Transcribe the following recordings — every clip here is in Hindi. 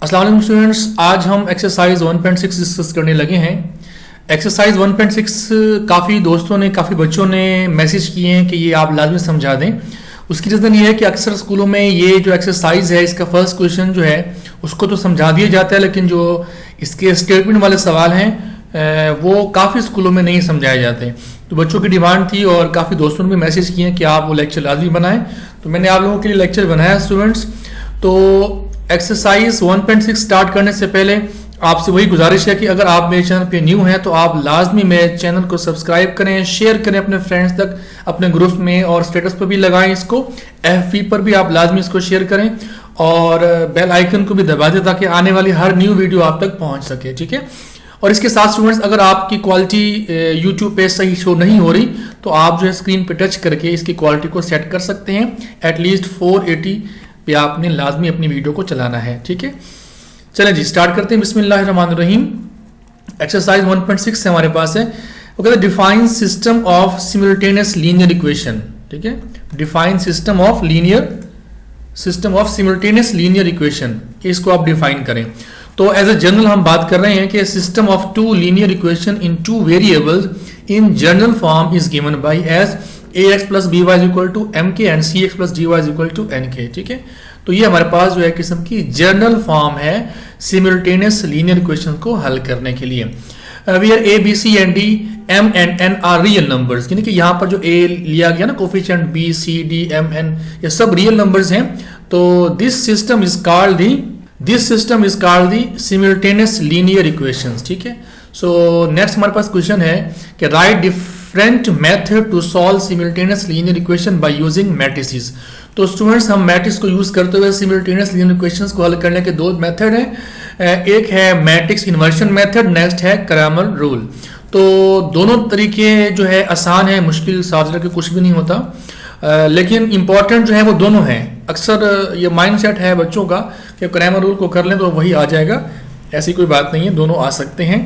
अस्सलाम वालेकुम स्टूडेंट्स, आज हम एक्सरसाइज 1.6 डिस्कस करने लगे हैं। एक्सरसाइज 1.6 काफ़ी दोस्तों ने, काफ़ी बच्चों ने मैसेज किए हैं कि ये आप लाजमी समझा दें। उसकी रीज़न ये है कि अक्सर स्कूलों में ये जो एक्सरसाइज है, इसका फर्स्ट क्वेश्चन जो है उसको तो समझा दिया जाता है, लेकिन जो इसके स्टेटमेंट वाले सवाल हैं वो काफ़ी स्कूलों में नहीं समझाए जाते। तो बच्चों की डिमांड थी और काफ़ी दोस्तों ने भी मैसेज किए हैं कि आप वो लेक्चर लाजमी बनाएं। तो मैंने आप लोगों के लिए लेक्चर बनाया स्टूडेंट्स। तो एक्सरसाइज 1.6 स्टार्ट करने से पहले आपसे वही गुजारिश है कि अगर आप मेरे चैनल पे न्यू हैं तो आप लाजमी मेरे चैनल को सब्सक्राइब करें, शेयर करें अपने फ्रेंड्स तक, अपने ग्रुप में, और स्टेटस पर भी लगाएं इसको। एफबी पर भी आप लाजमी इसको शेयर करें और बेल आइकन को भी दबा दें ताकि आने वाली हर न्यू वीडियो आप तक पहुंच सके, ठीक है। और इसके साथ स्टूडेंट्स, अगर आपकी क्वालिटी यूट्यूब पे सही शो नहीं हो रही तो आप जो है स्क्रीन पे टच करके इसकी क्वालिटी को सेट कर सकते हैं। एटलीस्ट 480 पे आपने लाजमी अपनी वीडियो को चलाना है, ठीक है। चलें जी, स्टार्ट करते हैं। बिस्मिल्लाहिर्रहमानिर्रहीम। एक्सरसाइज 1.6 से हमारे पास है, वो कहते हैं define system of simultaneous linear equation, ठीक है। Define system of simultaneous linear equation, इसको आप डिफाइन करें। तो एज ए जनरल हम बात कर रहे हैं कि system of two linear equation in two variables in general form is given by as ax plus by is equal to mk and cx plus dy is equal to nk, ठीक है। तो ये हमारे पास जो है किस्म की जनरल फॉर्म है सिमुल्टेनियस लीनियर इक्वेशन को हल करने के लिए। Where a b c and d m and n are real numbers, यानी कि यहाँ पर जो a लिया गया ना coefficient b c d m n, ये सब रियल नंबर्स हैं। तो this system is called the simultaneous linear equations, ठीक है। सो नेक्स्ट हमारे पास क्वेश्चन है कि write different method to solve simultaneous linear equation by using matrices. तो स्टूडेंट्स, हम मैट्रिक्स को यूज करते हुए सिमुल्टेनियस लीनियर इक्वेशंस को हल करने के दो मेथड हैं। एक है मैट्रिक्स इन्वर्शन मेथड, नेक्स्ट है क्रैमर रूल। तो दोनों तरीके जो है आसान है, मुश्किल साथ के कुछ भी नहीं होता, लेकिन इंपॉर्टेंट जो है वो दोनों हैं। अक्सर ये माइंडसेट है बच्चों का कि क्रैमर रूल को कर लें तो वही आ जाएगा, ऐसी कोई बात नहीं है, दोनों आ सकते हैं।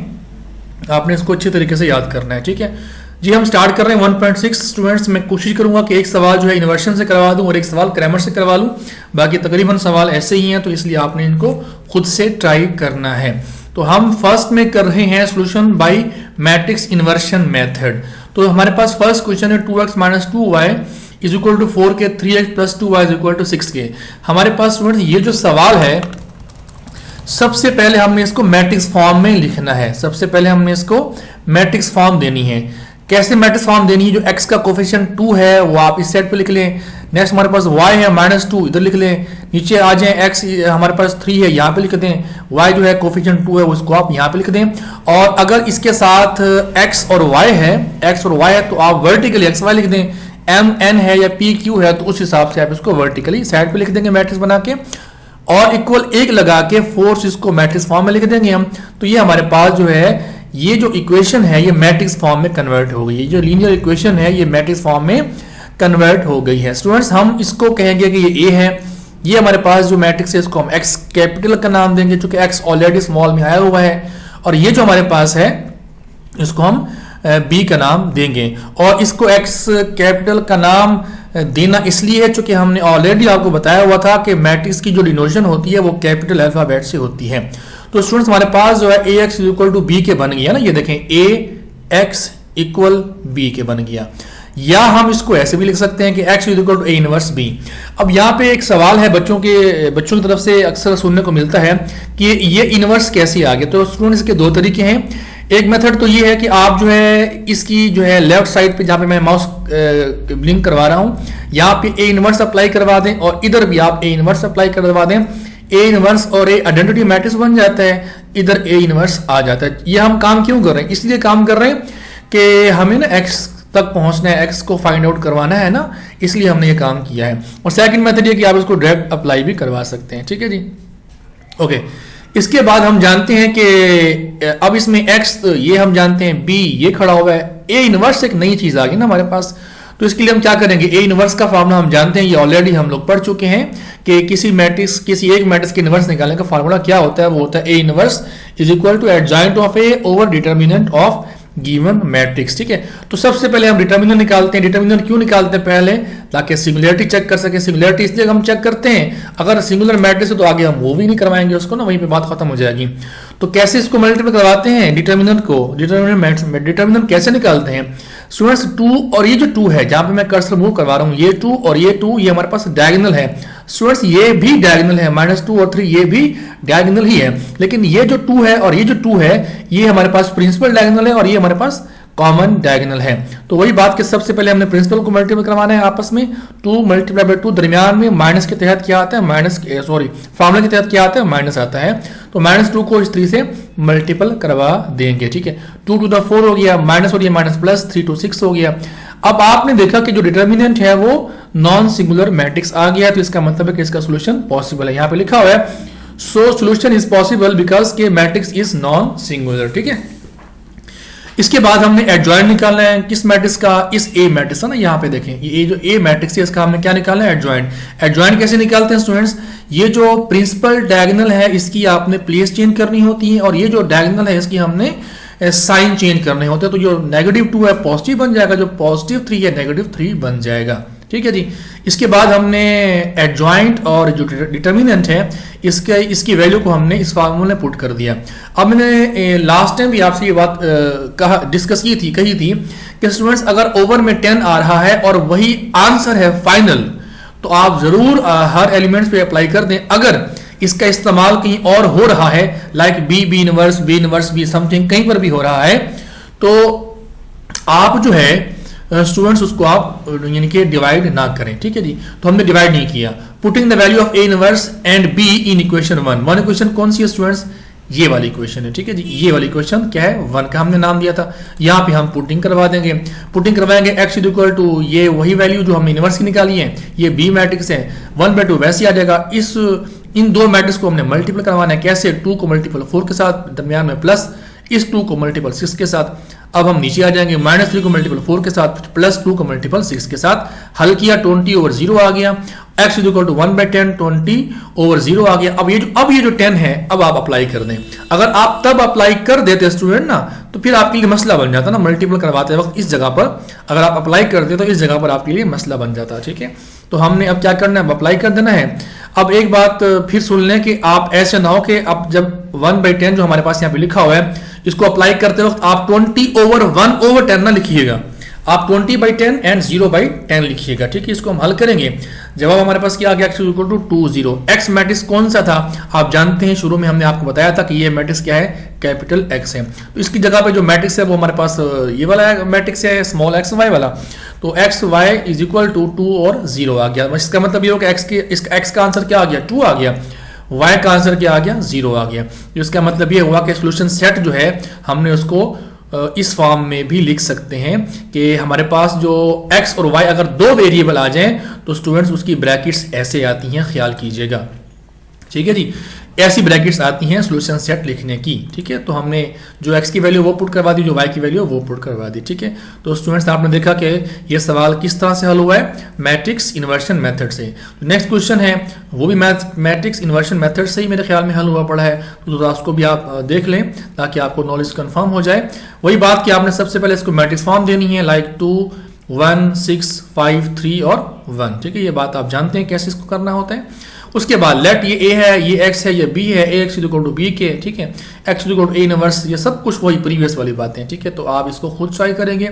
आपने इसको अच्छे तरीके से याद करना है, ठीक है जी। हम स्टार्ट कर रहे हैं 1.6 स्टूडेंट्स। मैं कोशिश करूंगा कि एक सवाल जो है इन्वर्शन से करवा दूं और एक सवाल क्रैमर से करवा लूं, बाकी तकरीबन सवाल ऐसे ही हैं, तो इसलिए आपने इनको खुद से ट्राई करना है। तो हम फर्स्ट में कर रहे हैं solution by matrix inversion method. तो हमारे पास फर्स्ट क्वेश्चन है 2x - 2y is equal to 4k 3x + 2y is equal to 6k। हमारे पास स्टूडेंट्स ये जो सवाल है, सबसे पहले हमने इसको मैट्रिक्स फॉर्म में लिखना है। सबसे पहले हमने इसको मैट्रिक्स फॉर्म देनी है। कैसे मैट्रिक्स फॉर्म देनी है? जो x का कोफिशिएंट 2 है वो आप इस साइड पे लिख लें। नेक्स्ट हमारे पास y है -2, इधर लिख लें। नीचे आ जाए x हमारे पास 3 है, यहाँ पे लिख दें। y जो है कोफिशिएंट 2 है उसको आप यहाँ पे लिख दें। और अगर इसके साथ x और y है तो आप वर्टिकली xy लिख दें। m n है या p q है तो उस हिसाब से आप इसको वर्टिकली साइड पे लिख देंगे मैट्रिक्स बना के, और इक्वल 1 लगा के फोर्स इसको मैट्रिक्स फॉर्म में लिख देंगे हम। तो ये हमारे पास जो है ये जो इक्वेशन है ये मैट्रिक्स फॉर्म में कन्वर्ट हो गई है। जो लीनियर इक्वेशन है ये मैट्रिक्स फॉर्म में कन्वर्ट हो गई है। स्टूडेंट्स, हम इसको कहेंगे कि ये a है। ये हमारे पास जो मैट्रिक्स है इसको हम x कैपिटल का नाम देंगे, चूंकि x ऑलरेडी स्मॉल में आया हुआ है। और ये जो हमारे पास है इसको हम b का नाम देंगे। और इसको x कैपिटल का नाम देना इसलिए है चूंकि हमने ऑलरेडी आपको बताया हुआ था कि मैट्रिक्स की जो डिनोशन होती है वो कैपिटल अल्फाबेट से होती है। तो स्टूडेंट्स, हमारे पास जो है ax = b के बन गया ना, ये देखें ax = b के बन गया। या हम इसको ऐसे भी लिख सकते हैं कि x = a इनवर्स b। अब यहाँ पे एक सवाल है बच्चों की तरफ से अक्सर सुनने को मिलता है कि ये इनवर्स कैसे आ गया। तो स्टूडेंट्स, इसके दो तरीके हैं। एक मेथड तो ये है कि आप जो है इसकी जो है लेफ्ट साइड पे जहाँ पे मैं माउस ब्लिंक करवा रहा हूँ यहाँ पे a इनवर्स अप्लाई करवा दें, और इधर भी आप a इनवर्स अप्लाई करवा दें। a इनवर्स और a आइडेंटिटी मैट्रिक्स बन जाता है, इधर a इनवर्स आ जाता है। ये हम काम क्यों कर रहे हैं? इसलिए काम कर रहे हैं कि हमें ना x तक पहुंचना है, x को फाइंड आउट करवाना है ना, इसलिए हमने ये काम किया है। और सेकंड मेथड ये कि आप इसको डायरेक्ट अप्लाई भी करवा सकते हैं, ठीक है जी। ओके, इसके बाद हम जानते हैं कि अब इसमें x ये हम जानते हैं, b ये खड़ा हुआ है, a इनवर्स एक नई चीज आ गई ना हमारे पास। तो इसके लिए हम क्या करेंगे? a इनवर्स का फार्मूला हम जानते हैं, ये ऑलरेडी हम लोग पढ़ चुके हैं कि किसी एक मैट्रिक्स के इनवर्स निकालने का फार्मूला क्या होता है? वो होता है a inverse = adjoint of a over determinant of given matrix. ठीक है, तो सबसे पहले हम डिटर्मिनेंट निकालते हैं। डिटर्मिनेंट क्यों निकालते हैं पहले? ताकि सिंगुलरिटी चेक कर सके। सिंगुलरिटी इसलिए हम चेक करते हैं, अगर सिंगुलर मैट्रिक्स है तो आगे हम वो भी नहीं करवाएंगे उसको ना, वहीं पे बात खत्म हो जाएगी। तो कैसे इसको मल्टीप्लाई करवाते हैं डिटर्मिनेंट को? डिटर्मिनेंट कैसे निकालते हैं स्टूडेंट्स? 2 और ये जो 2 है, जहां पे मैं कर्सर मूव करवा रहा हूं, ये 2 और ये 2, ये हमारे पास डायगोनल है स्टूडेंट्स। ये भी डायगोनल है, -2 और 3 ये भी डायगोनल ही है, लेकिन ये जो 2 है और ये जो 2 है, ये हमारे पास प्रिंसिपल डायगोनल है और ये हमारे पास कॉमन डायगोनल है। तो वही बात कि सबसे पहले हमने प्रिंसिपल को मल्टीप्लाई करवाना है आपस में। 2 × 2 दरमियान में माइनस के तहत क्या आता है? फॉर्मूला के तहत क्या आता है? माइनस आता है। तो -2 को इस 3 से मल्टीपल करवा देंगे। ठीक है, 2 to the 4 हो गया, माइनस और ये माइनस प्लस, 3 to 6 हो गया। अब आपने देखा कि जो डिटर्मिनेंट है वो नॉन सिंगुलर मैट्रिक्स आ गया, तो इसका मतलब है कि इसका सोल्यूशन पॉसिबल है। यहां पे लिखा हुआ है so solution is possible because के मैट्रिक्स इज नॉन सिंगुलर। ठीक है, इसके बाद हमने एडजॉइंट निकालना है किस मैट्रिक्स का? इस ए मैट्रिक्स है ना, यहाँ पे देखें ये जो ए मैट्रिक्स है इसका हमने क्या निकालना है? एडजॉइंट। एडजॉइंट कैसे निकालते हैं स्टूडेंट्स? ये जो प्रिंसिपल डायगोनल है इसकी आपने प्लेस चेंज करनी होती है, और ये जो डायगोनल है इसकी हमने साइन चेंज करने होते हैं। तो जो -2 है पॉजिटिव बन जाएगा, जो +3 है -3 बन जाएगा। ठीक है जी, इसके बाद हमने एडजॉइंट और जो डिटर्मिनेंट है इसकी वैल्यू को हमने इस फार्मूले में पुट कर दिया। अब मैंने लास्ट टाइम भी आपसे ये बात डिस्कस कही थी कि स्टूडेंट्स अगर ओवर में 10 आ रहा है और वही आंसर है फाइनल, तो आप जरूर हर एलिमेंट्स पे अप्लाई कर दें। अगर इसका इस्तेमाल कहीं और हो रहा है, like B inverse B something कहीं पर भी हो रहा है, तो आप जो है स्टूडेंट्स उसको आप यानी कि डिवाइड ना करें। ठीक है जी, तो हमने डिवाइड नहीं किया। Putting the value of A inverse and be in equation 1 equation कौन सी है स्टूडेंट्स? ये वाली इक्वेशन है। ठीक है जी, ये वाली इक्वेशन क्या है? 1 का हमने नाम दिया था। यहाँ पे हम पुटिंग करवा देंगे। पुटिंग करवाएंगे x इक्वल टू ये वही वैल्यू जो हमने इनवर्स की निकाली है, ये बी मैट्रिक्स है, 1/2 वैसे ही आ जाएगा। इन दो मैट्रिक्स को हमने मल्टीपल करवाना है। कैसे? 2 को मल्टीपल 4 के साथ, दरमियान में प्लस, इस 2 को मल्टीपल 6 के साथ। अब हम नीचे आ जाएंगे, -3 को मल्टीपल 4 के साथ, +2 को मल्टीपल 6 के साथ। हल किया, 20/0 आ गया। x इक्वल टू 1/10, 20/0 आ गया। अब ये जो 10 है, अब आप अप्लाई कर दें। अगर आप तब अप्लाई कर देते स्टूडेंट ना, तो फिर आपके लिए मसला बन जाता ना, मल्टीपल करवाते वक्त इस जगह पर अगर आप अप्लाई करते तो इस जगह पर आपके लिए मसला बन जाता। ठीक है, तो हमने अब क्या करना है? अप्लाई कर देना है। अब एक बात फिर सुन लें कि आप ऐसे ना हो कि अब जब 1/10 जो हमारे पास यहाँ पे लिखा हुआ है, इसको अप्लाई करते वक्त आप 20/1/10 ना लिखिएगा, आप 20/10 एंड 0/10 लिखिएगा। ठीक है, इसको हम हल करेंगे। जवाब हमारे पास क्या आ गया? x equal to 20। x matrix कौन सा था? आप जानते हैं, शुरू में हमने आपको बताया था कि ये मैट्रिक्स क्या है? कैपिटल X है। तो इसकी जगह पे जो मैट्रिक्स है वो हमारे पास ये वाला मैट्रिक्स है, स्मॉल xy वाला। तो xy इज इक्वल टू 2 और 0 आ गया। इसका मतलब ये हो कि x का आंसर क्या आ गया? 2 आ गया। y का आंसर क्या आ गया? 0 आ गया। इसका मतलब ये हुआ कि सोल्यूशन सेट जो है हमने उसको इस फॉर्म में भी लिख सकते हैं कि हमारे पास जो x और y अगर 2 वेरिएबल आ जाएं तो स्टूडेंट्स उसकी ब्रैकेट्स ऐसे आती हैं, ख्याल कीजिएगा। ठीक है जी, ऐसी ब्रैकेट्स आती हैं सॉल्यूशन सेट लिखने की। ठीक है, तो हमने जो x की वैल्यू वो पुट करवा दी, जो y की वैल्यू वो पुट करवा दी। ठीक है, तो स्टूडेंट्स आपने देखा कि ये सवाल किस तरह से हल हुआ है? मैट्रिक्स इन्वर्शन मेथड से। नेक्स्ट क्वेश्चन है वो भी मैट्रिक्स इन्वर्शन मेथड से ही मेरे ख्याल में हल हुआ पड़ा है, तो उसको भी आप देख लें ताकि आपको नॉलेज कंफर्म हो जाए। वही बात कि आपने सबसे पहले इसको मैट्रिक्स फॉर्म देनी है, लाइक 2 1 6 5 3 और 1। ठीक है, ये बात आप जानते हैं कैसे इसको करना होता है। उसके बाद लेट ये a है, ये x है, ये b है, ax इक्वल टू b के। ठीक है, x equal to a inverse, ये सब कुछ वही प्रीवियस वाली बातें। ठीक है, तो आप इसको खुद ट्राई करेंगे।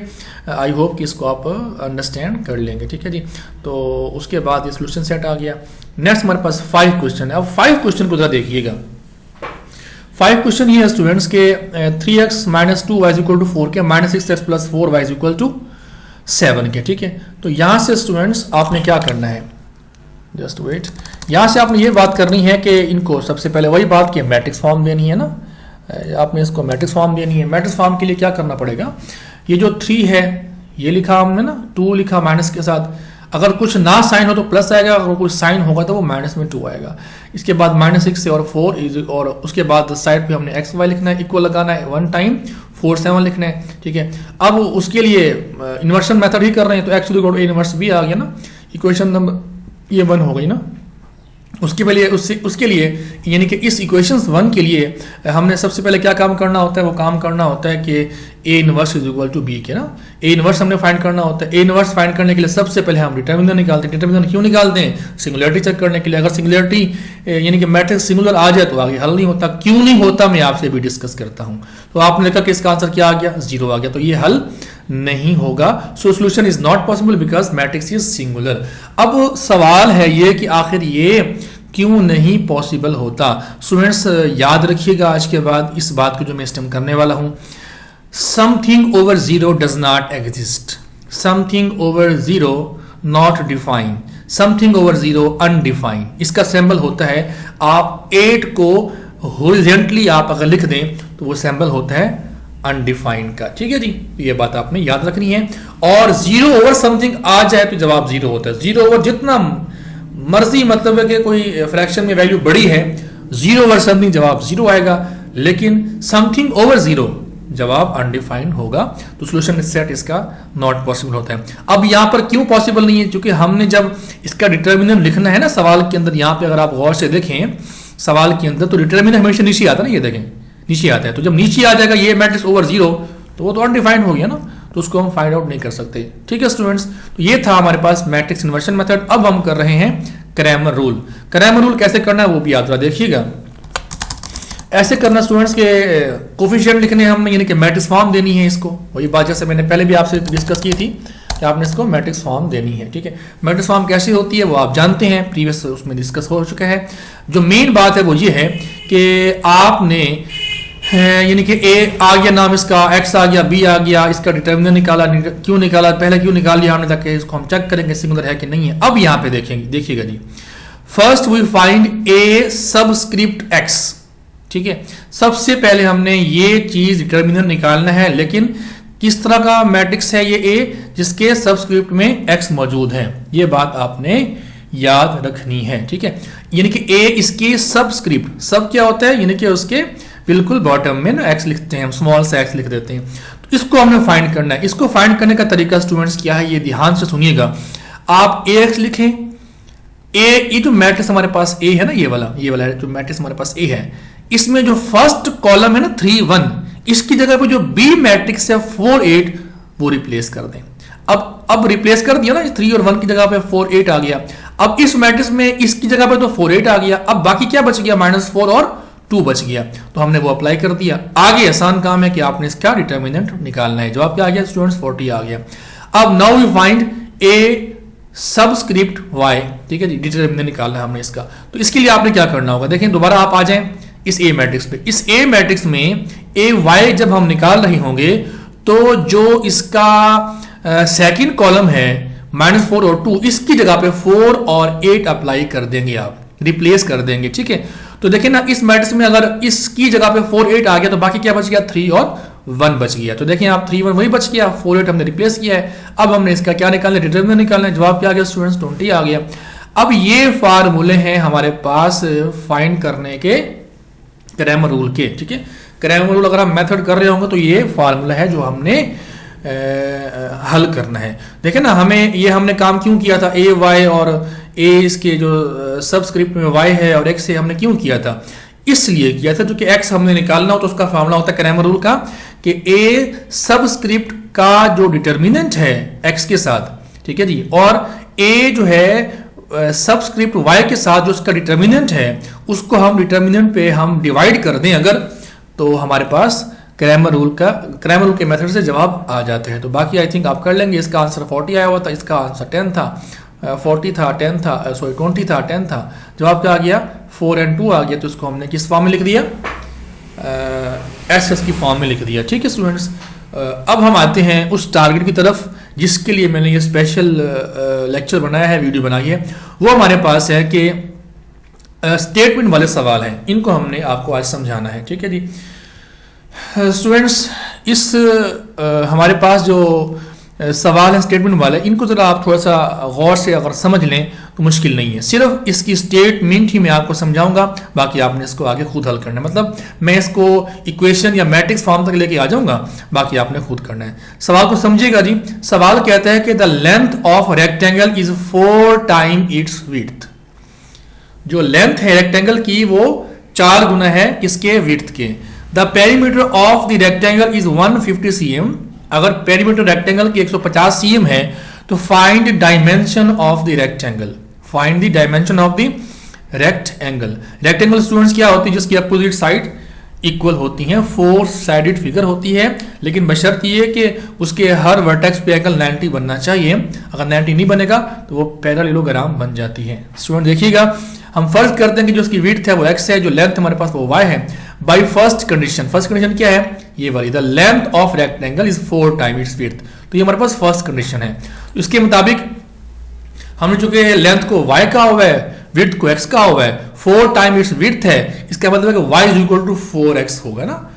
आई होप कि इसको आप अंडरस्टैंड कर लेंगे। ठीक है जी, तो उसके बाद ये सोल्यूशन सेट आ गया। नेक्स्ट हमारे पास 5 क्वेश्चन है। अब 5 क्वेश्चन को जरा देखिएगा। 5 क्वेश्चन ये है स्टूडेंट्स के 3x - 2y इक्वल टू 4 के, -6x + 4y इक्वल टू 7 के। ठीक है, तो यहाँ से स्टूडेंट्स आपने क्या करना है? जस्ट वेट, यहाँ से आपने ये बात करनी है कि इनको सबसे पहले वही बात कि मैट्रिक्स फॉर्म देनी है ना, आपने इसको मैट्रिक्स फॉर्म देनी है। मैट्रिक्स फॉर्म के लिए क्या करना पड़ेगा? ये जो 3 है ये लिखा हमने ना, 2 लिखा माइनस के साथ, अगर कुछ ना साइन हो तो प्लस आएगा, अगर कुछ साइन होगा तो वो माइनस में 2 आएगा। इसके बाद -6 से और 4 और उसके बाद साइड पे हमने एक्स वाई लिखना है, इक्वल लगाना है, 1 टाइम 4 7 लिखना है। ठीक है, अब उसके लिए इन्वर्शन मेथड ही कर रहे हैं, तो x equal to a inverse भी आ गया ना, इक्वेशन नंबर ये 1 हो गई ना। उसके लिए यानी कि इस इक्वेशंस 1 के लिए हमने सबसे पहले क्या काम करना होता है, वो काम करना होता है कि A inverse is equal to B के ना, ए इनवर्स हमने फाइंड करना होता है। ए इनवर्स फाइंड करने के लिए सबसे पहले हम डिटर्मिनेंट निकालते हैं। डिटर्मिनेंट क्यों निकालते हैं? सिंगुलरिटी चेक करने के लिए। अगर सिंगुलरिटी यानी कि मैट्रिक्स सिंगुलर आ जाए तो आगे हल नहीं होता। क्यों नहीं होता मैं आपसे भी डिस्कस करता हूं। तो आपने देखा कि इसका आंसर क्या आ गया, 0 आ गया, तो ये हल नहीं होगा। So solution is not possible because matrix is singular. अब सवाल है ये कि आखिर ये क्यों नहीं पॉसिबल होता। स्टूडेंट्स याद रखिएगा आज के बाद इस बात को जो मैं इस टाइम करने वाला हूं, something over 0 does not exist, something over 0 not define, something over 0 undefine. इसका सिंबल होता है, आप 8 को हॉरिजॉन्टली आप अगर लिख दें तो वो सिंबल होता है अनडिफाइंड का। ठीक है जी, ये बात आपने याद रखनी है। और 0 ओवर समथिंग आ जाए तो जवाब 0 होता है। 0 ओवर जितना मर्जी, मतलब है कि कोई फ्रैक्शन में वैल्यू बड़ी है, 0 ओवर समथिंग जवाब 0 आएगा, लेकिन समथिंग ओवर 0 जवाब अनडिफाइंड होगा। तो सोल्यूशन सेट इसका नॉट पॉसिबल होता है। अब यहां पर क्यों पॉसिबल नहीं है? क्योंकि हमने जब इसका डिटर्मिनेंट लिखना है ना सवाल के अंदर, यहां पे अगर आप गौर से देखें सवाल के अंदर, तो डिटर्मिनेंट हमेशा नीचे आता है ना, ये देखें नीचे आता है। तो जब नीचे आ जाएगा ये मैट्रिक्स ओवर 0 तो वो तो अनडिफाइंड हो गया ना, तो उसको हम फाइंड आउट नहीं कर सकते। ठीक है स्टूडेंट्स, तो ये था हमारे पास मैट्रिक्स इन्वर्शन मेथड। अब हम कर रहे हैं क्रैमर रूल। क्रैमर रूल कैसे करना है वो भी याद देखिएगा। ऐसे करना स्टूडेंट्स के कोफिशिएंट लिखने हमने, यानी कि मैट्रिक्स फॉर्म देनी है इसको। वही बात जैसे मैंने पहले भी आपसे डिस्कस की थी कि आपने इसको मैट्रिक्स फॉर्म देनी है। ठीक है, मैट्रिक्स फॉर्म कैसी होती है वो आप जानते हैं, प्रीवियस उसमें डिस्कस हो चुका है। जो मेन बात है वो ये है कि आपने यानी कि ए आ गया नाम इसका, एक्स आ गया, बी आ गया, इसका डिटर्मिनेंट निकाला। क्यों निकाला? पहले क्यों निकाल लिया हमने, ताकि इसको हम चेक करेंगे सिंगुलर है कि नहीं है। अब यहां पे देखेंगे, देखिएगा जी, first we find A subscript x. ठीक है, सबसे पहले हमने ये चीज डिटर्मिनेंट निकालना है, लेकिन किस तरह का मैट्रिक्स है ये ए, जिसके सबस्क्रिप्ट में एक्स मौजूद है। ये बात आपने याद रखनी है। ठीक है, यानी कि ए इसके सबस्क्रिप्ट, सब क्या होता है, यानी कि उसके बिल्कुल बॉटम में ना एक्स लिखते हैं हम, स्मॉल से एक्स लिख देते हैं। तो इसको हमने फाइंड करना है। इसको फाइंड करने का तरीका स्टूडेंट्स क्या है, ये ध्यान से सुनिएगा। आप ए एक्स लिखें, ये जो मैट्रिक्स हमारे पास ए है ना, ये वाला जो मैट्रिक्स हमारे पास ए है, इसमें जो फर्स्ट कॉलम है ना 3 1, इसकी जगह पे जो बी मैट्रिक्स है 4 8 वो रिप्लेस कर दें। अब रिप्लेस कर दिया ना, 3 और 1 की जगह पे 4 8 आ गया। अब इस मैट्रिक्स में इसकी जगह पे तो 4 8 आ गया, अब बाकी क्या बच गया, -4 और 2 बच गया। तो हमने वो अप्लाई कर दिया। आगे आसान काम है कि आपने इसका डिटर्मिनेंट निकालना है। जवाब क्या आ गया स्टूडेंट्स, 40 आ गया। अब now we find A subscript Y. ठीक है जी, डिटर्मिनेंट निकालना है हमने इसका। तो इसके लिए आपने क्या करना होगा, देखें दोबारा आप आ जाएं इस ए मैट्रिक्स पे। इस ए मैट्रिक्स में ए वाई जब हम निकाल रहे होंगे तो जो इसका सेकंड कॉलम है -4 और 2, इसकी जगह पे 4 और 8 अप्लाई कर देंगे, आप रिप्लेस कर देंगे। ठीक है, तो देखिए ना इस मैट्रिक्स में अगर इसकी जगह पे 4 8 आ गया तो बाकी क्या बच गया, 3 और 1 बच गया। तो देखिए आप 3 1 वही बच गया, 4 8 हमने रिप्लेस किया है। अब हमने इसका क्या निकालना है, डिटर्मिनेंट निकालना है। जवाब क्या आ गया स्टूडेंट्स, 20 आ गया। अब ये फार्मूले हैं हमारे पास फाइंड करने के क्रैमर रूल के। ठीक है, क्रैमर रूल अगर हम मेथड कर रहे होंगे तो ये फार्मूला है जो हमने हल करना है। देखें ना, हमने काम क्यों किया था, ए वाई और ए इसके जो सबस्क्रिप्ट में y है और x है, हमने क्यों किया था, इसलिए किया था क्योंकि x हमने निकालना हो तो उसका फार्मूला होता है क्रैमर रूल का कि a सबस्क्रिप्ट का जो डिटर्मिनेंट है x के साथ, ठीक है जी, और a जो है सबस्क्रिप्ट y के साथ जो उसका डिटर्मिनेंट है उसको हम डिटर्मिनेंट पे हम डिवाइड कर दें अगर, तो हमारे पास क्रैमर रूल के मेथड से जवाब आ जाते हैं। तो बाकी आई थिंक आप कर लेंगे। इसका आंसर 40 आया हुआ था, इसका आंसर 10 था, 40 था, 10 था, सॉरी 20 था, 10 था। जवाब क्या आ गया, 4 और 2 आ गया। तो इसको हमने किस फॉर्म में लिख दिया, एस की फॉर्म में लिख दिया। ठीक है स्टूडेंट्स, अब हम आते हैं उस टारगेट की तरफ जिसके लिए मैंने ये स्पेशल लेक्चर बनाया है, वीडियो बनाई है। वो हमारे पास है कि स्टेटमेंट वाले सवाल हैं, इनको हमने आपको आज समझाना है। ठीक है जी स्टूडेंट्स, इस हमारे पास जो सवाल है स्टेटमेंट वाले, इनको जरा आप थोड़ा सा गौर से अगर समझ लें तो मुश्किल नहीं है। सिर्फ इसकी स्टेटमेंट ही मैं आपको समझाऊंगा, बाकी आपने इसको आगे खुद हल करना है। मतलब मैं इसको इक्वेशन या मैट्रिक्स फॉर्म तक लेके आ जाऊंगा, बाकी आपने खुद करना है। सवाल को समझिएगा जी। सवाल कहता है कि the length of rectangle is 4 time it's width. जो लेंथ है रेक्टेंगल की वो 4 गुना है किसके, विड्थ के। The perimeter of the rectangle is 150 cm। अगर पेरीमीटर रेक्टेंगल की 150 cm है तो find dimension of the rectangle. Find the dimension of the rectangle. Rectangle students क्या होती है, जिसकी अपोजिट साइड इक्वल होती हैं, 4 साइडेड फिगर होती है, लेकिन बशर्त ये कि उसके हर वर्टेक्स पे एंगल 90 बनना चाहिए। अगर 90 नहीं बनेगा तो वो पैरेललोग्राम बन जाती है। स्टूडेंट देखिएगा, हम फर्ज करते हैं कि जो उसकी विड्थ है वो x है, जो लेंथ हमारे पास वो y है। By first condition, first condition क्या है, ये वाली, the length of rectangle is 4 time it's width. तो ये हमारे पास फर्स्ट कंडीशन है। इसके मुताबिक हमने चूंकि लेंथ को y का हुआ है, विड्थ को x का हुआ है, 4 टाइम इट्स विड्थ है, इसका मतलब है कि y is equal to 4x होगा ना।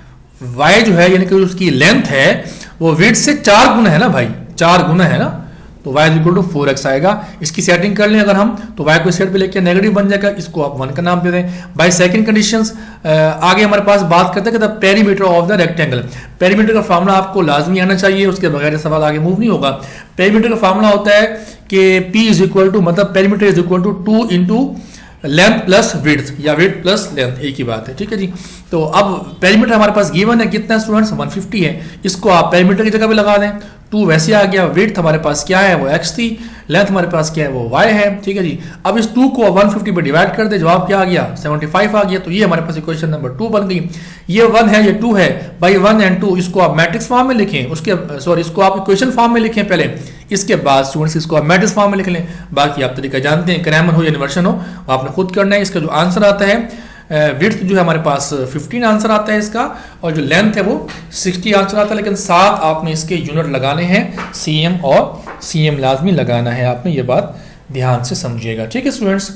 y जो है यानी कि उसकी लेंथ है वो विड्थ से 4 गुना है ना भाई, 4 गुना है ना, तो y is equal to 4x आएगा। इसकी सेटिंग कर लें अगर हम, तो y को साइड पे लेके नेगेटिव बन जाएगा, इसको आप 1 का नाम दे दें। बाय सेकंड कंडीशंस आगे हमारे पास बात करते हैं कि the perimeter of the rectangle. Perimeter का फार्मूला आपको लाजमी आना चाहिए, उसके बगैर सवाल आगे मूव नहीं होगा। पेरीमीटर का फार्मूला होता है कि p इज इक्वल टू, मतलब perimeter is equal to 2 into length plus width, या विड्थ प्लस लेंथ, एक ही बात है, ठीक है जी। तो अब पेरीमीटर हमारे पास गिवन है कितना स्टूडेंट्स, 150 है। इसको आप पेरीमीटर की जगह पे लगा दें, 2 वैसे आ गया, विड्थ हमारे पास क्या है वो x थी, लेंथ हमारे पास क्या है वो y है, ठीक है जी। अब इस 2 को 150 पे डिवाइड कर दे, जवाब क्या आ गया, 75 आ गया। तो ये हमारे पास इक्वेशन नंबर 2 बन गई। ये 1 है, ये 2 है, बाई 1 एंड 2 इसको आप मैट्रिक्स फॉर्म में लिखें, उसके सॉरी इसको आप इक्वेशन फॉर्म में लिखें पहले, इसके बाद स्टूडेंट्स इसको आप मैट्रिक्स फॉर्म में लिख लें। बाकी आप तरीका जानते हैं, क्रैमर हो या इन्वर्शन हो, आपने खुद करना है। इसका जो आंसर आता है विड्थ जो है हमारे पास 15 आंसर आता है इसका, और जो लेंथ है वो 60 आंसर आता है, लेकिन साथ आपने इसके यूनिट लगाने हैं, cm और cm लाजमी लगाना है आपने, ये बात ध्यान से समझिएगा, ठीक है स्टूडेंट्स।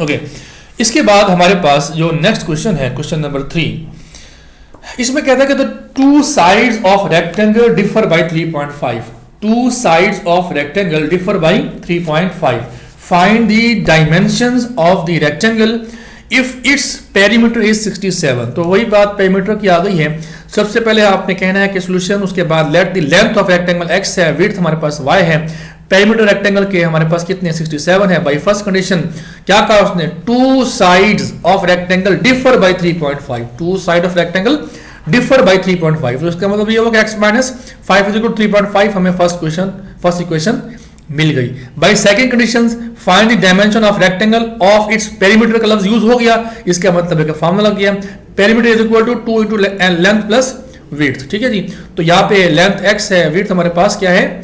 ओके, इसके बाद हमारे पास जो नेक्स्ट क्वेश्चन है, क्वेश्चन नंबर 3, इसमें कहता है कि the 2 sides of rectangle differ by 3.5। 2 sides of rectangle differ by 3.5। Find the dimensions of the rectangle if its perimeter is 67। तो वही बात पेरीमीटर की आ गई है। सबसे पहले आपने कहना है कि सॉल्यूशन, उसके बाद let the length of rectangle x है, विड्थ हमारे पास y है, पेरीमीटर रेक्टेंगल के हमारे पास कितने 67 है। बाय फर्स्ट कंडीशन क्या कहा उसने, 2 sides of rectangle differ by 3.5। 2 side of rectangle differ by 3.5, तो इसका मतलब ये होगा x minus 5 is equal to 3.5। हमें फर्स्ट इक्वेशन मिल गई। By second condition find the dimension of rectangle of its perimeter का लफ्ज यूज हो गया, इसका मतलब है कि फार्मूला लग गया, perimeter is equal to 2 into length plus width, ठीक है जी। तो यहाँ पे लेंथ x है, विड्थ हमारे पास क्या है,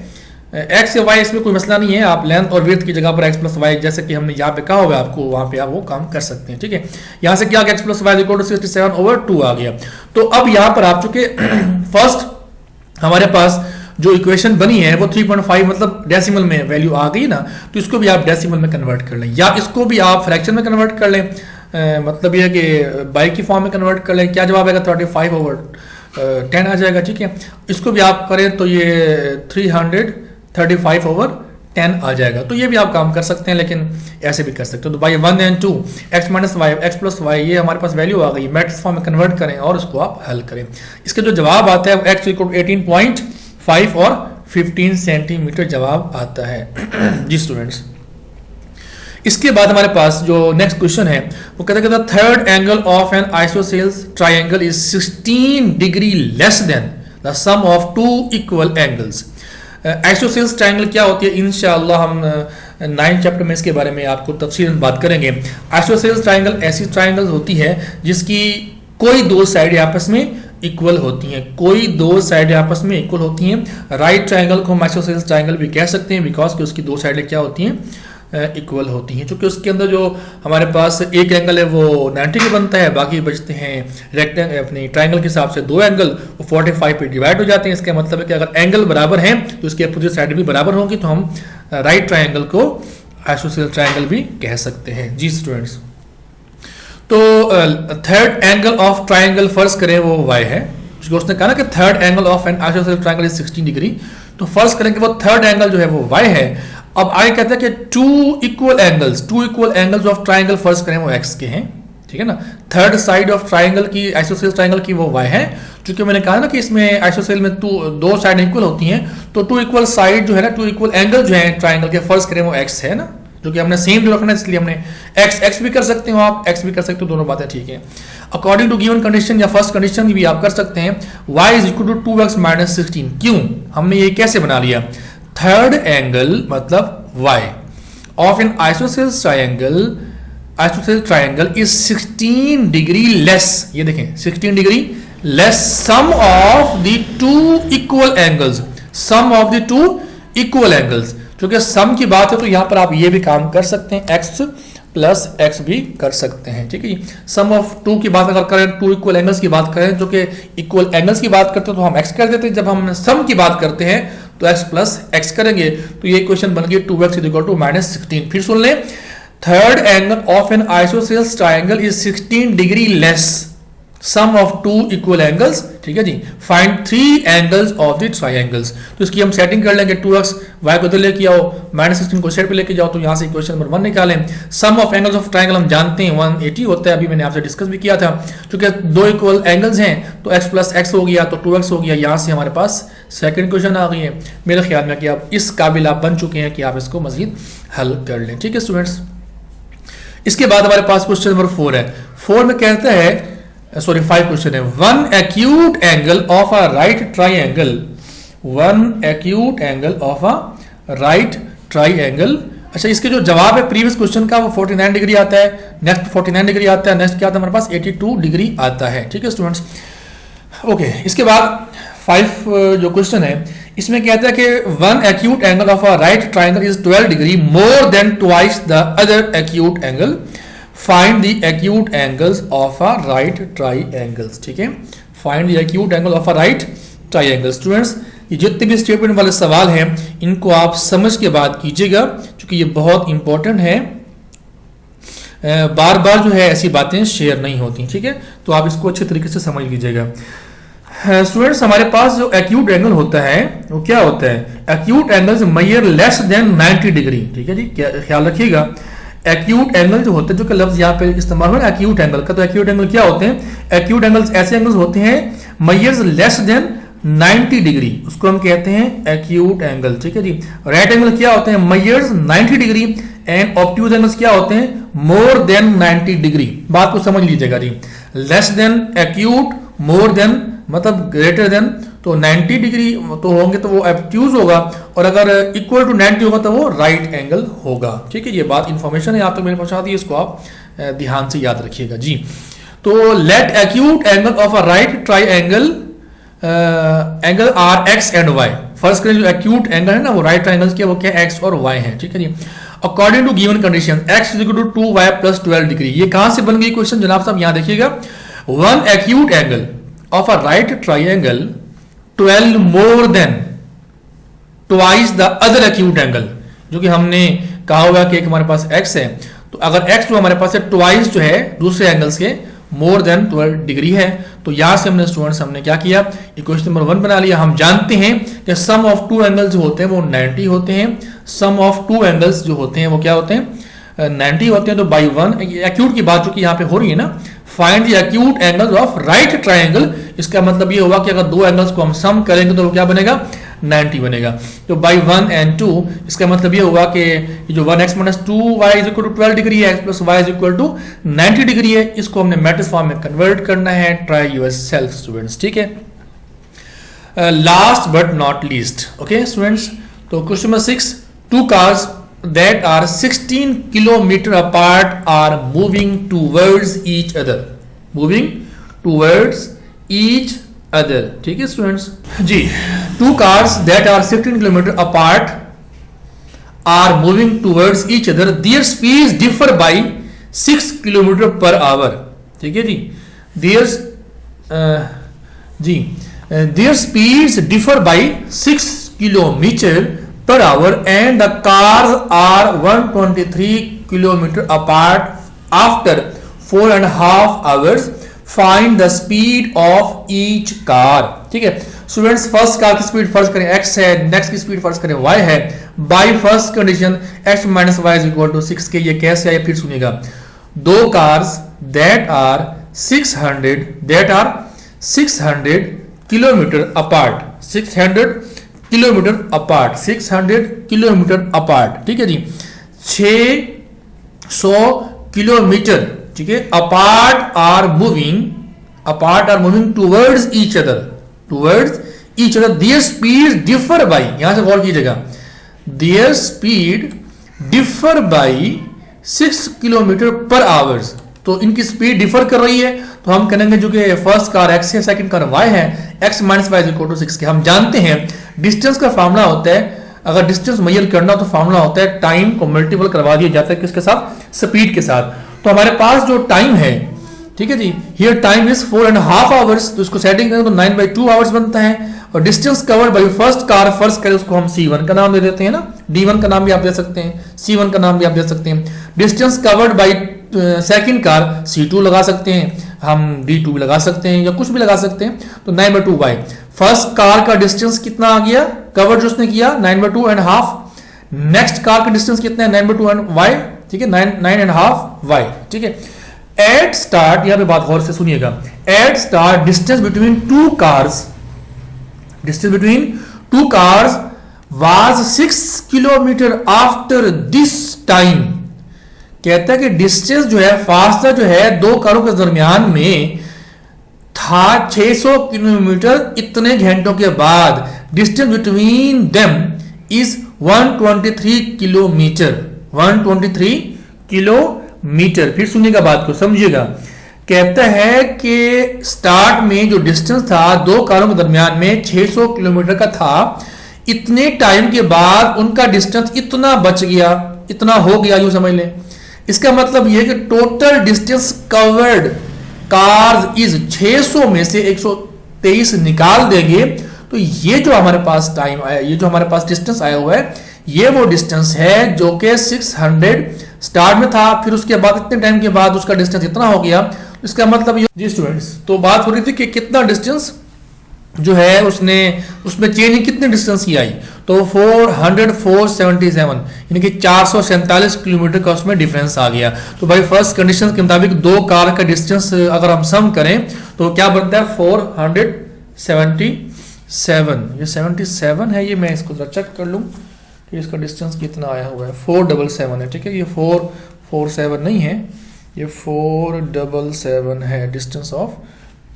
x या y, इसमें कोई मसला नहीं है। आप लेंथ और विड्थ की जगह पर x प्लस वाई, जैसे कि हमने यहाँ पे कहा होगा आपको, वहां पे आप वो काम कर सकते हैं, ठीक है। यहाँ से क्या x plus Y equal to 67/2 आ गया। तो अब यहाँ पर आप चुके फर्स्ट हमारे पास जो इक्वेशन बनी है वो 3.5, मतलब डेसिमल में वैल्यू आ गई ना, तो इसको भी आप डेसिमल में कन्वर्ट कर लें, या इसको भी आप फ्रैक्शन में कन्वर्ट कर लें, मतलब ये है कि बाई की फॉर्म में कन्वर्ट कर लें। क्या जवाब आएगा, 35/10 आ जाएगा, ठीक है। इसको भी आप करें तो ये 335/10 आ जाएगा। तो ये भी आप काम कर सकते हैं, लेकिन ऐसे भी कर सकते हो। तो by 1 and 2 x minus Y, X plus Y, ये हमारे पास वैल्यू आ गई, मैट्रिक्स फॉर्म में कन्वर्ट करें और इसको आप हल करें। इसका जो जवाब आता है x इक्वल 18.5 और 15 सेंटीमीटर जवाब आता है जी स्टूडेंट्स। इसके बाद हमारे पास जो नेक्स्ट क्वेश्चन है वो कहता है कि the third angle of an isosceles triangle is 16 degree less than the sum of 2 equal angles. Isosceles triangle क्या होती है, इंशाअल्लाह हम 9th चैप्टर में इसके बारे में आपको तफसील बात करेंगे। आइसोसेल्स ट्रायंगल ऐसी ट्रायंगल होती है जिसकी कोई 2 साइड आपस में इक्वल होती हैं, कोई 2 साइड आपस में इक्वल होती हैं। राइट ट्रायंगल को हम आइसोसेल्स ट्रायंगल भी कह सकते हैं, बिकॉज कि उसकी 2 साइडें क्या होती हैं, इक्वल होती हैं। क्योंकि उसके अंदर जो हमारे पास एक एंगल है वो 90 का बनता है, बाकी बचते हैं रेक्टेंगल अपनी ट्रायंगल के हिसाब से 2 एंगल वो 45 पे डिवाइड हो जाते हैं। इसका मतलब है कि अगर एंगल बराबर हैं तो उसकी अपोजिट साइड भी बराबर होंगी, तो हम राइट ट्रायंगल को आइसोसेल्स ट्रायंगल भी कह सकते हैं जी स्टूडेंट्स। तो थर्ड एंगल ऑफ ट्रायंगल फर्ज करें वो y है, क्योंकि उसने कहा ना कि third angle of an isosceles triangle is 16 degree, तो फर्ज करें कि वो थर्ड एंगल जो है वो y है। अब आगे कहते हैं कि 2 इक्वल एंगल्स ऑफ ट्रायंगल फर्ज करें वो x के हैं, ठीक है ना। थर्ड साइड ऑफ ट्रायंगल की, आइसोसेल्स ट्रायंगल की वो y है। क्योंकि मैंने कहा ना कि इसमें आइसोसेल में 2 साइड इक्वल होती हैं, तो 2 इक्वल साइड जो है ना, 2 इक्वल एंगल जो है ट्रायंगल के फर्ज करें वो x है ना, जो कि हमने सेम रखना है, इसलिए हमने x भी कर सकते हो आप, x भी कर सकते हो, दोनों बातें ठीक है। अकॉर्डिंग टू गिवन कंडीशन या फर्स्ट कंडीशन भी आप कर सकते हैं, y is equal to 2x minus 16। क्यों हमने ये कैसे बना लिया? थर्ड एंगल मतलब y of an isosceles triangle is 16 degree less, ये देखें 16 degree less sum of the two equal angles, sum of the two equal angles. क्योंकि सम की बात है तो यहां पर आप ये भी काम कर सकते हैं, x प्लस x भी कर सकते हैं, ठीक है जी। सम ऑफ टू की बात अगर करें, टू इक्वल एंगल्स की बात करें, जो कि इक्वल एंगल्स की बात करते हैं तो हम x कर देते हैं, जब हम सम की बात करते हैं तो x प्लस x करेंगे, तो ये इक्वेशन बन गई 2x is equal to minus 16। फिर सुन लें, third angle of an isosceles triangle is 16 degree less sum of two equal angles, ठीक है जी। Find three angles of the triangles, तो इसकी हम सेटिंग कर लेंगे, 2x y को इधर लेके आओ, माइनस 16 को साइड पे लेके जाओ, तो यहां से इक्वेशन नंबर 1 निकालें। सम ऑफ एंगल्स ऑफ ट्रायंगल हम जानते हैं 180 होता है, अभी मैंने आपसे डिस्कस भी किया था। क्योंकि दो इक्वल एंगल्स हैं तो x प्लस x हो गया तो 2x हो गया, यहां से हमारे पास सेकंड इक्वेशन आ गई है। मेरे ख्याल में कि आप इस काबिल आप बन चुके हैं कि आप इसको मजीद हल कर लें, ठीक है स्टूडेंट्स। इसके बाद हमारे पास क्वेश्चन नंबर 4 है। 4 में कहता है, सॉरी 5 क्वेश्चन है, one acute angle of a right triangle, one acute angle of a right triangle. अच्छा, इसके जो जवाब है प्रीवियस क्वेश्चन का वो 49 डिग्री आता है, नेक्स्ट 49 डिग्री आता है, नेक्स्ट क्या आता है हमारे पास 82 डिग्री आता है, ठीक है स्टूडेंट्स। ओके, इसके बाद 5 जो क्वेश्चन है इसमें कहता है कि one acute angle of a right triangle is 12 degree more than twice the other acute angle, find the acute angles of a right triangles, ठीक है। Find the acute angle of a right triangle. Students, ये जितने भी स्टेटमेंट वाले सवाल हैं इनको आप समझ के बाद कीजिएगा, क्योंकि ये बहुत इंपॉर्टेंट है, बार बार जो है ऐसी बातें शेयर नहीं होती, ठीक है। तो आप इसको अच्छे तरीके से समझ लीजिएगा। स्टूडेंट्स, हमारे पास जो एक्यूट एंगल होता है वो क्या होता है? Acute angles measure less than 90 degree, ठीक है जी, ख्याल रखिएगा। एक्यूट एंगल जो होते हैं, जो कि लफ्ज यहाँ पे इस्तेमाल हुआ एक्यूट एंगल का, तो एक्यूट एंगल क्या होते हैं? एक्यूट एंगल्स ऐसे एंगल्स होते हैं मेजर लेस देन 90 डिग्री, उसको हम कहते हैं एक्यूट एंगल, ठीक है जी। राइट एंगल क्या होते हैं? Major 90 degree, and obtuse angles क्या होते हैं? More than 90 degree. बात को समझ लीजिएगा जी। Less than acute, more than मतलब ग्रेटर देन, तो 90 डिग्री तो होंगे तो वो ऑब्ट्यूज होगा, और अगर इक्वल टू 90 होगा तो वो राइट एंगल होगा, ठीक है। ये बात इंफॉर्मेशन है, आप तो मैंने पहुंचा दी, इसको आप ध्यान से याद रखिएगा जी। तो let acute angle of a right triangle angle are X and Y. First करें जो एक्यूट एंगल है ना वो राइट ट्राइएंगल के, वो क्या एक्स और वाई है, ठीक है जी। According to given condition x is equal to 2y plus 12 degree. ये कहां से बन गई क्वेश्चन जनाब साहब? यहां देखिएगा, one acute angle of a right triangle 12 more than twice the other acute angle, जो कि हमने कहा होगा कि एक हमारे पास x है, तो अगर x जो हमारे पास है ट्वाइस जो है दूसरे एंगल्स के मोर देन 12 डिग्री है, तो यहां से हमने स्टूडेंट्स हमने क्या किया, इक्वेशन नंबर 1 बना लिया। हम जानते हैं कि सम ऑफ टू एंगल्स जो होते हैं वो 90 होते हैं, सम ऑफ टू एंगल्स जो होते हैं वो क्या होते हैं? 90 होते हैं। तो बाई 1 एक्यूट की बात जो कि यहां पे हो रही है ना, find the acute angles of right triangle, इसका मतलब ये हुआ कि अगर दो एंगल्स को हम सम करेंगे तो वो क्या बनेगा? 90 बनेगा। तो बाई 1 एंड 2 इसका मतलब ये होगा कि जो 1x minus 2y is equal to 12 degree है, x plus y is equal to 90 degree है, इसको हमने मैट्रिक्स फॉर्म में कन्वर्ट करना है। ट्राई योरसेल्फ स्टूडेंट्स, ठीक है। Last but not least, okay students, तो question number 6, two cars that are 16 kilometer apart are moving towards each other, moving towards each other, ठीक है स्टूडेंट्स जी। two cars that are 16 kilometer apart are moving towards each other, their speeds differ by 6 kilometer per hour, ठीक है जी। their speeds differ by 6 kilometer per hour and the cars are 123 kilometer apart after 4.5 hours, find the speed of each car, ठीक है स्टूडेंट्स। फर्स्ट कार की स्पीड फर्स्ट करें x है, नेक्स्ट की स्पीड फर्स्ट करें y है, by first condition x minus y is equal to 6 के, ये कैसे आए फिर सुनिएगा। दो cars that are 600 kilometre apart, 600 kilometre apart, 600 kilometre apart, ठीक है जी। 600 किलोमीटर, ठीक है, apart are moving towards each other, their speed differ by, यहां से गौर कीजिएगा, there speed differ by 6 kilometre per hours. तो इनकी स्पीड डिफर कर रही है, तो हम कहेंगे जो कि फर्स्ट कार x है, सेकंड कार y है, x minus Y is equal to 6 के। हम जानते हैं डिस्टेंस का फॉर्मूला होता है, अगर डिस्टेंस मेजर करना तो फॉर्मूला होता है टाइम को मल्टीपल करवा दिया जाता है किसके साथ, स्पीड के साथ। तो हमारे पास जो टाइम है, ठीक है जी, हियर टाइम इज 4.5 आवर्स, तो इसको सेटिंग करें तो 9/2 आवर्स बनता है। और distance covered by first car, first करें उसको हम C1 का नाम दे देते हैं ना, D1 का नाम भी आप दे सकते हैं, C1 का नाम भी आप दे सकते हैं। Distance covered by second car C2 लगा सकते हैं, हम D2 भी लगा सकते हैं या कुछ भी लगा सकते हैं। तो 9/2 बाय फर्स्ट कार का डिस्टेंस कितना आ गया, कवर जो उसने किया 9/2.5, नेक्स्ट कार का डिस्टेंस कितना है 9/2 y, ठीक है, 9.5 y, ठीक है। एट स्टार्ट, यहां पे बात गौर से सुनिएगा, at start distance between two cars was 6 kilometre after this time. कहता है कि डिस्टेंस जो है, फासला जो है दो कारों के दरमियान में था 600 किलोमीटर इतने घंटों के बाद। Distance between them is 123 kilometre, 123 kilometre. फिर सुनिएगा बात को, समझिएगा। कहता है कि स्टार्ट में जो डिस्टेंस था दो कारों के दरमियान में 600 किलोमीटर का था, इतने टाइम के बाद उनका डिस्टेंस इतना बच गया, इतना हो गया, यूं समझ लें। इसका मतलब यह कि total distance covered cars is 600 में से 123 निकाल देंगे, तो ये जो हमारे पास टाइम आया, ये जो हमारे पास डिस्टेंस आया हुआ है, ये वो डिस्टेंस है जो कि 600 स्टार्ट में था, फिर उसके बाद इतने टाइम के बाद उसका डिस्टेंस इतना हो गया। इसका मतलब ये जी स्टूडेंट्स, तो बात हो रही थी कि कितना डिस्टेंस जो है उसमें चेंज कितने डिस्टेंस की आई, तो 477 यानी कि 447 किलोमीटर का उसमें डिफरेंस आ गया। तो भाई फर्स्ट कंडीशन के मुताबिक दो कार का डिस्टेंस अगर हम सम करें तो क्या बनता है 477, ये 77 है, ये मैं इसको जरा चेक कर लूं कि इसका डिस्टेंस कितना आया हुआ है, 477 है, ठीक है, ये 447 नहीं है, ये 477 है डिस्टेंस ऑफ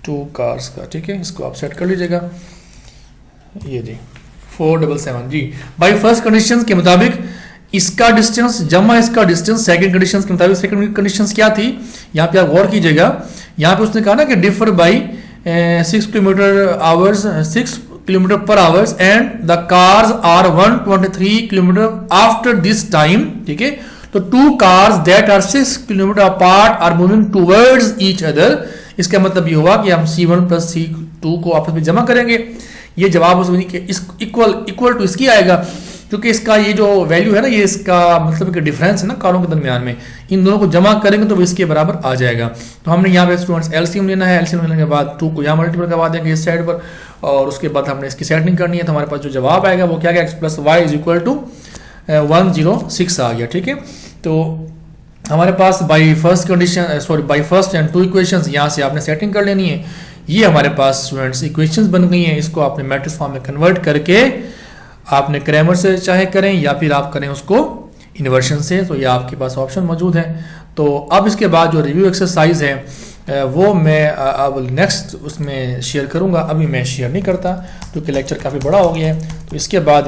टू कार्स का, ठीक है, इसको आप सेट कर लीजिएगा, ये जी 477 जी। बाई फर्स्ट कंडीशन के मुताबिक इसका डिस्टेंस जमा इसका डिस्टेंस, सेकंड कंडीशन के मुताबिक सेकंड कंडीशन क्या थी, यहाँ पे आप गौर कीजिएगा, यहाँ पे उसने कहा ना कि differ by 6 kilometre per hours and the cars are 123 kilometre after this time, ठीक है। तो two cars that are 6 kilometre apart are moving towards each other. इसका मतलब ये हुआ कि हम C1 प्लस C2 को आपस में जमा करेंगे, ये जवाब उसमें इक्वल टू इसकी आएगा, क्योंकि इसका ये जो वैल्यू है ना, ये इसका मतलब कि डिफरेंस है ना कारों के दरमियान में, इन दोनों को जमा करेंगे तो वो इसके बराबर आ जाएगा। तो हमने यहाँ पे स्टूडेंट्स एलसीएम लेना है, एलसीएम लेने के बाद 2 को यहाँ मल्टीपल करवा देंगे इस साइड पर, और उसके बाद हमने इसकी सेटिंग करनी है, तो हमारे पास जो जवाब आएगा वो क्या है, x plus y is equal to 106 आ गया, ठीक है। तो हमारे पास by first and two equations यहाँ से आपने सेटिंग कर लेनी है। ये हमारे पास स्टूडेंट्स इक्वेशंस बन गई हैं, इसको आपने मैट्रिक्स फॉर्म में कन्वर्ट करके आपने क्रैमर से चाहे करें या फिर आप करें उसको इन्वर्शन से, तो ये आपके पास ऑप्शन मौजूद है। तो अब इसके बाद जो रिव्यू एक्सरसाइज है वो मैं अब नेक्स्ट उसमें शेयर करूंगा, अभी मैं शेयर नहीं करता क्योंकि लेक्चर काफ़ी बड़ा हो गया है। तो इसके बाद